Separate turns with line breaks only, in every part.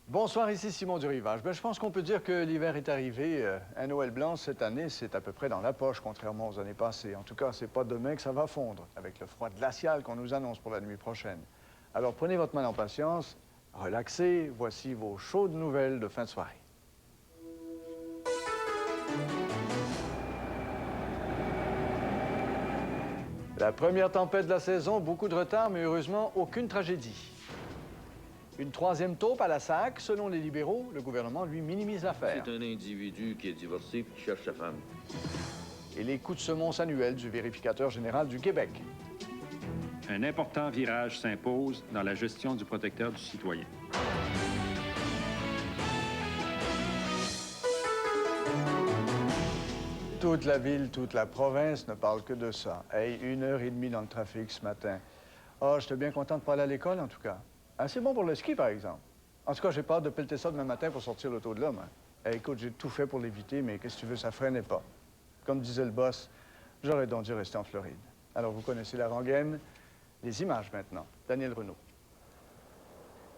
Bonsoir, ici Simon du Rivage. Je pense qu'on peut dire que l'hiver est arrivé. Un Noël blanc, cette année, c'est à peu près dans la poche, contrairement aux années passées. En tout cas, c'est pas demain que ça va fondre, avec le froid glacial qu'on nous annonce pour la nuit prochaine. Alors, prenez votre mal en patience, relaxez. Voici vos chaudes nouvelles de fin de soirée. La première tempête de la saison, beaucoup de retard, mais heureusement, aucune tragédie. Une troisième taupe à la SAC, selon les libéraux, le gouvernement, lui, minimise l'affaire.
C'est un individu qui est divorcé et qui cherche sa femme.
Et les coups de semonce annuels du vérificateur général du Québec.
Un important virage s'impose dans la gestion du protecteur du citoyen.
Toute la ville, toute la province ne parle que de ça. Hey, 1h30 dans le trafic ce matin. Ah, j'étais bien content de pas aller à l'école, en tout cas. Ah, c'est bon pour le ski, par exemple. En tout cas, j'ai peur de pelleter ça demain matin pour sortir l'auto de l'homme. Hey, écoute, j'ai tout fait pour l'éviter, mais qu'est-ce que tu veux, ça freinait pas. Comme disait le boss, j'aurais donc dû rester en Floride. Alors, vous connaissez la rengaine. Les images, maintenant. Daniel Renaud.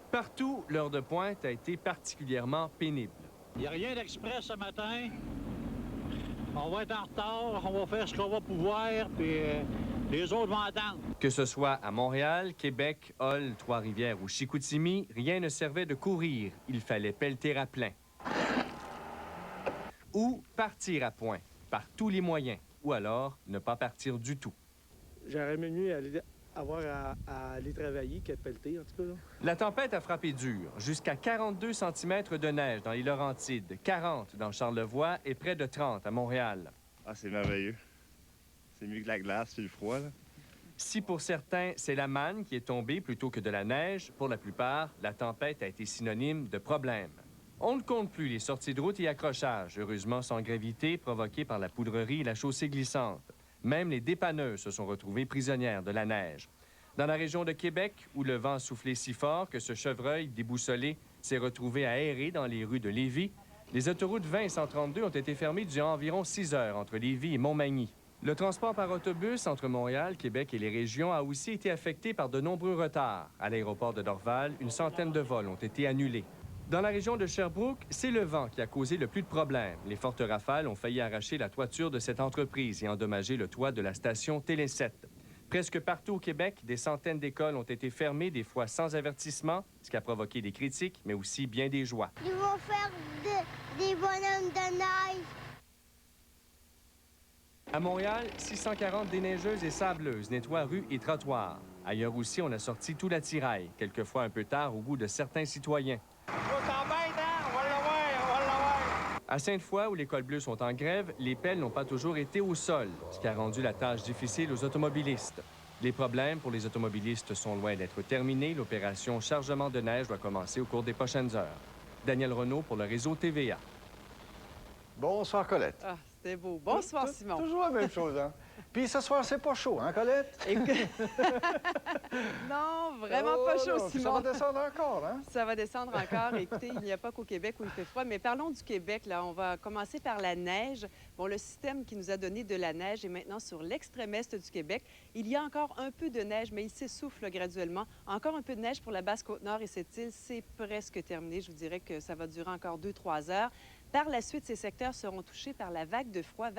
Partout, l'heure de pointe a été particulièrement pénible.
Il n'y a rien d'express ce matin. On va être en retard, on va faire ce qu'on va pouvoir, puis les autres vont attendre.
Que ce soit à Montréal, Québec, Hull, Trois-Rivières ou Chicoutimi, rien ne servait de courir. Il fallait pelleter à plein. Ou partir à point, par tous les moyens. Ou alors, ne pas partir du tout.
J'aurais mieux avoir à aller travailler que de pelleter, en tout cas. Là.
La tempête a frappé dur. Jusqu'à 42 cm de neige dans les Laurentides, 40 dans Charlevoix et près de 30 à Montréal.
Ah, c'est merveilleux. C'est mieux que la glace puis le froid, là.
Si pour certains, c'est la manne qui est tombée plutôt que de la neige, pour la plupart, la tempête a été synonyme de problème. On ne compte plus les sorties de route et accrochages, heureusement sans gravité, provoquées par la poudrerie et la chaussée glissante. Même les dépanneuses se sont retrouvées prisonnières de la neige. Dans la région de Québec, où le vent soufflait si fort que ce chevreuil déboussolé s'est retrouvé à errer dans les rues de Lévis, les autoroutes 20 et 132 ont été fermées durant environ 6 heures entre Lévis et Montmagny. Le transport par autobus entre Montréal, Québec et les régions a aussi été affecté par de nombreux retards. À l'aéroport de Dorval, une centaine de vols ont été annulés. Dans la région de Sherbrooke, c'est le vent qui a causé le plus de problèmes. Les fortes rafales ont failli arracher la toiture de cette entreprise et endommager le toit de la station Télé 7. Presque partout au Québec, des centaines d'écoles ont été fermées, des fois sans avertissement, ce qui a provoqué des critiques, mais aussi bien des joies.
Ils vont faire des bonhommes de neige.
À Montréal, 640 déneigeuses et sableuses nettoient rues et trottoirs. Ailleurs aussi, on a sorti tout l'attirail, quelquefois un peu tard au goût de certains citoyens. À Sainte-Foy, où les cols bleus sont en grève, les pelles n'ont pas toujours été au sol, ce qui a rendu la tâche difficile aux automobilistes. Les problèmes pour les automobilistes sont loin d'être terminés. L'opération chargement de neige doit commencer au cours des prochaines heures. Daniel Renaud pour le réseau TVA.
Bonsoir, Colette.
Ah, c'était beau. Bonsoir, Simon.
Toujours la même chose, hein? Puis ce soir, c'est pas chaud, hein, Colette?
Non, vraiment pas chaud,
non.
Simon.
Ça va descendre encore, hein?
Ça va descendre encore. Écoutez, il n'y a pas qu'au Québec où il fait froid. Mais parlons du Québec, là. On va commencer par la neige. Bon, le système qui nous a donné de la neige est maintenant sur l'extrême est du Québec. Il y a encore un peu de neige, mais il s'essouffle graduellement. Encore un peu de neige pour la Basse-Côte-Nord et cette île, c'est presque terminé. Je vous dirais que ça va durer encore 2-3 heures. Par la suite, ces secteurs seront touchés par la vague de froid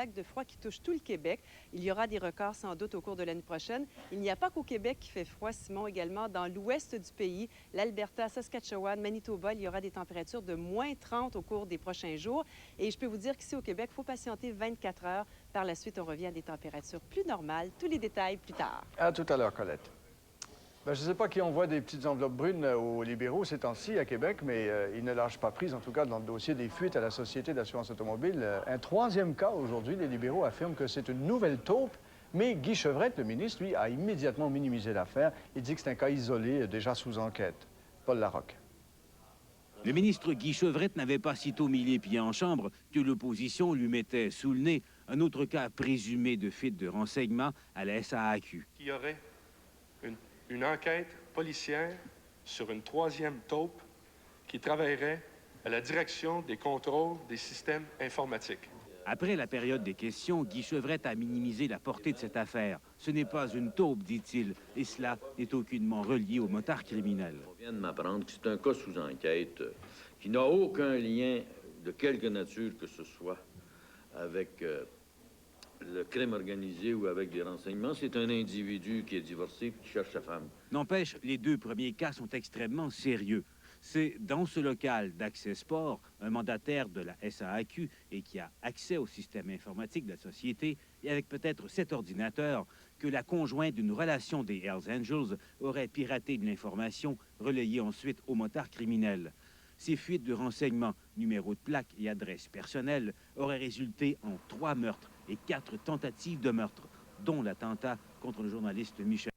qui touche tout le Québec. Il y aura des records sans doute au cours de l'année prochaine. Il n'y a pas qu'au Québec qui fait froid, Simon, également dans l'ouest du pays, l'Alberta, Saskatchewan, Manitoba, il y aura des températures de moins 30 au cours des prochains jours. Et je peux vous dire qu'ici au Québec, il faut patienter 24 heures. Par la suite, on revient à des températures plus normales. Tous les détails plus tard.
À tout à l'heure, Colette. Ben, je ne sais pas qui envoie des petites enveloppes brunes aux libéraux ces temps-ci à Québec, mais ils ne lâchent pas prise, en tout cas, dans le dossier des fuites à la Société d'assurance automobile. Un troisième cas aujourd'hui, les libéraux affirment que c'est une nouvelle taupe, mais Guy Chevrette, le ministre, lui, a immédiatement minimisé l'affaire. Il dit que c'est un cas isolé, déjà sous enquête. Paul Larocque.
Le ministre Guy Chevrette n'avait pas sitôt mis les pieds en chambre que l'opposition lui mettait sous le nez un autre cas présumé de fuite de renseignements à la SAAQ.
Il y aurait une enquête policière sur une troisième taupe qui travaillerait à la direction des contrôles des systèmes informatiques.
Après la période des questions, Guy Chevrette a minimisé la portée de cette affaire. Ce n'est pas une taupe, dit-il, et cela n'est aucunement relié au motard criminel.
On vient de m'apprendre que c'est un cas sous enquête qui n'a aucun lien de quelque nature que ce soit avec le crime organisé ou avec des renseignements. C'est un individu qui est divorcé et qui cherche sa femme.
N'empêche, les deux premiers cas sont extrêmement sérieux. C'est dans ce local d'Accès Sport, un mandataire de la SAAQ et qui a accès au système informatique de la société, et avec peut-être cet ordinateur, que la conjointe d'une relation des Hells Angels aurait piraté de l'information relayée ensuite au motard criminel. Ces fuites de renseignements, numéros de plaque et adresses personnelles auraient résulté en 3 meurtres et 4 tentatives de meurtre, dont l'attentat contre le journaliste Michel